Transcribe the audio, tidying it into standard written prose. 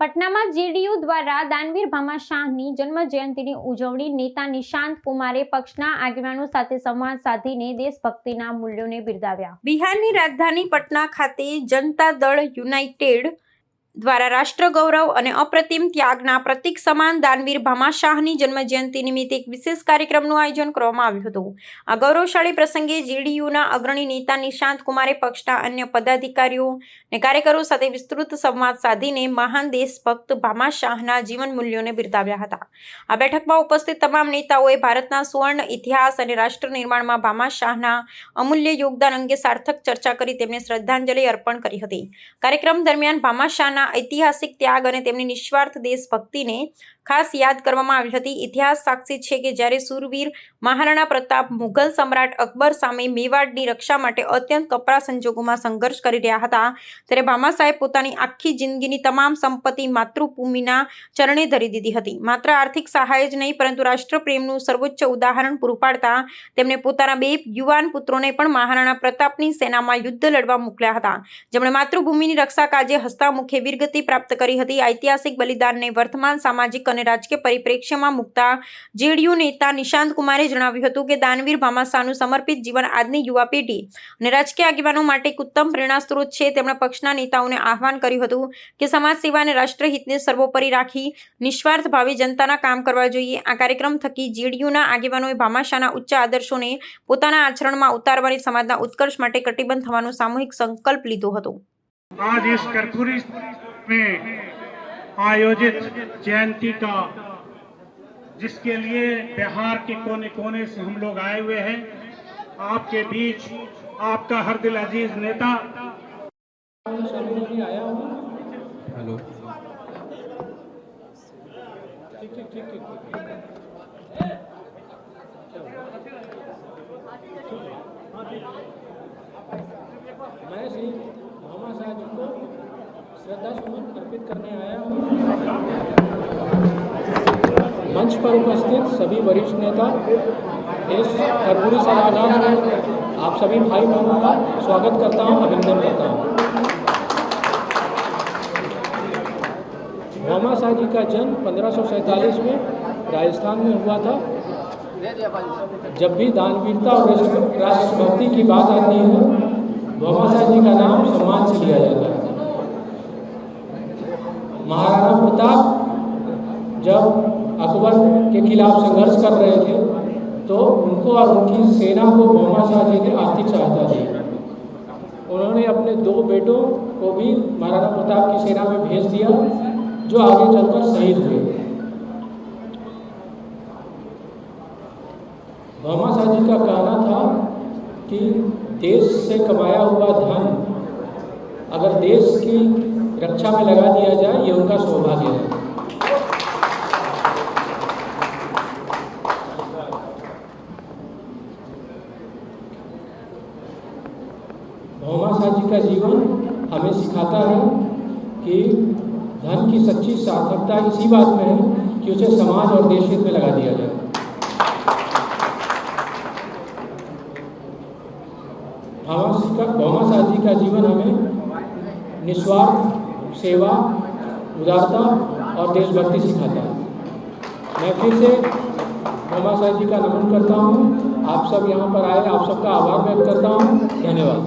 પટનામાં JDU દ્વારા દાનવીર ભામાશાહની જન્મ જયંતિની ઉજવણી નેતા નિશાંત કુમારે પક્ષના આગેવાનો સાથે સંવાદ સાધીને દેશભક્તિના મૂલ્યોને બિરદાવ્યા। બિહારની રાજધાની પટના ખાતે જનતા દળ યુનાઇટેડ દ્વારા રાષ્ટ્ર ગૌરવ અને અપ્રતિમ ત્યાગના પ્રતીક સમાન દાનવીર ભામાશાહની જન્મજયંતિ નિમિત્તે એક વિશેષ કાર્યક્રમનું આયોજન કરવામાં આવ્યું હતું। આ ગૌરવશાળી પ્રસંગે જેડીયુના અગ્રણી નેતા નિશાંત કુમારે પક્ષના અન્ય પદાધિકારીઓ અને કાર્યકરો સાથે વિસ્તૃત સંવાદ સાધીને મહાન દેશભક્ત ભામાશાહના જીવન મૂલ્યોને બિરદાવ્યા હતા। આ બેઠકમાં ઉપસ્થિત તમામ નેતાઓએ ભારતના સુવર્ણ ઇતિહાસ અને રાષ્ટ્ર નિર્માણમાં ભામાશાહના અમૂલ્ય યોગદાન અંગે સાર્થક ચર્ચા કરી તેમને શ્રદ્ધાંજલિ અર્પણ કરી હતી। કાર્યક્રમ દરમિયાન ભામાશાહના ઐતિહાસિક ત્યાગ અને તેમની નિસ્વાર્થ દેશભક્તિને ખાસ યાદ કરવામાં આવી હતી। ઇતિહાસ સાક્ષી છે કે જ્યારે શૂરવીર મહારાણા પ્રતાપ મુઘલ સમ્રાટ અકબર સામે મેવાડની રક્ષા માટે અત્યંત કપરા સંજોગોમાં સંઘર્ષ કરી રહ્યા હતા ત્યારે ભામાશાહે પોતાની આખી જિંદગીની તમામ સંપત્તિ માતૃભૂમિના ચરણે ધરી દીધી હતી। માત્ર આર્થિક સહાય જ નહીં પરંતુ રાષ્ટ્રપ્રેમનું સર્વોચ્ચ ઉદાહરણ પૂરું પાડતા તેમણે પોતાના 2 યુવાન પુત્રોને પણ મહારાણા પ્રતાપની સેનામાં યુદ્ધ લડવા મોકલ્યા હતા જેમણે માતૃભૂમિની રક્ષા કાજે હસતા મુખે વીરગતિ પ્રાપ્ત કરી હતી। ઐતિહાસિક બલિદાનને વર્તમાન સામાજિક અને રાજકીય પરિપ્રેક્ષ્યમાં મૂકતા જેડીયુ નેતા નિશાંત કુમારે જણાવ્યું હતું કે દાનવીર ભામાશાહનું સમર્પિત જીવન આજની યુવા પેઢી અને રાજકીય આગેવાનો માટે એક ઉત્તમ પ્રેરણા સ્ત્રોત છે। તેમણે પક્ષના નેતાઓને આહવાન કર્યું હતું કે સમાજ સેવા અને રાષ્ટ્રહિતને સર્વોપરી રાખી નિસ્વાર્થ ભાવે જનતાના કામ કરવા જોઈએ। આ કાર્યક્રમ થકી જેડીયુના આગેવાનોએ ભામાશાહના ઉચ્ચ આદર્શોને પોતાના આચરણમાં ઉતારવાની સમાજના ઉત્કર્ષ માટે કટિબદ્ધ થવાનો સામૂહિક સંકલ્પ લીધો હતો। आज इस कर्पूरी में आयोजित जयंती का जिसके लिए बिहार के कोने कोने से हम लोग आए हुए हैं, आपके बीच आपका हर दिल अजीज नेता हेलो मैं श्री भामाशाह जी को श्रद्धा सुमन अर्पित करने आया हूँ। मंच पर उपस्थित सभी वरिष्ठ नेता, इस कर्पूरी सभागार में आप सभी भाई बहनों का स्वागत करता हूँ, अभिनंदन करता हूँ। भामाशाह जी का जन्म 1547 में राजस्थान में हुआ था। जब भी दानवीरता और राष्ट्रभक्ति की बात आती है, भामाशाह जी का नाम सम्मान से लिया जाता है। महाराणा प्रताप जब अकबर के खिलाफ संघर्ष कर रहे थे तो उनको और उनकी सेना को भामाशाह जी ने आर्थिक सहायता दी। उन्होंने अपने 2 बेटों को भी महाराणा प्रताप की सेना में भेज दिया जो आगे चलकर शहीद हुए। भामाशाह जी का कहना था कि देश से कमाया हुआ धन अगर देश की रक्षा में लगा दिया जाए ये उनका सौभाग्य है। भामाशाह जी का जीवन हमें सिखाता है कि धन की सच्ची सार्थकता इसी बात में है कि उसे समाज और देश हित में लगा दिया जाए। भामाशाह जी का जीवन हमें निस्वार्थ सेवा, उदारता और देशभक्ति सिखाता है। मैं फिर से भामाशाह जी का नमन करता हूँ। आप सब यहाँ पर आए, आप सबका आभार व्यक्त करता हूँ। धन्यवाद।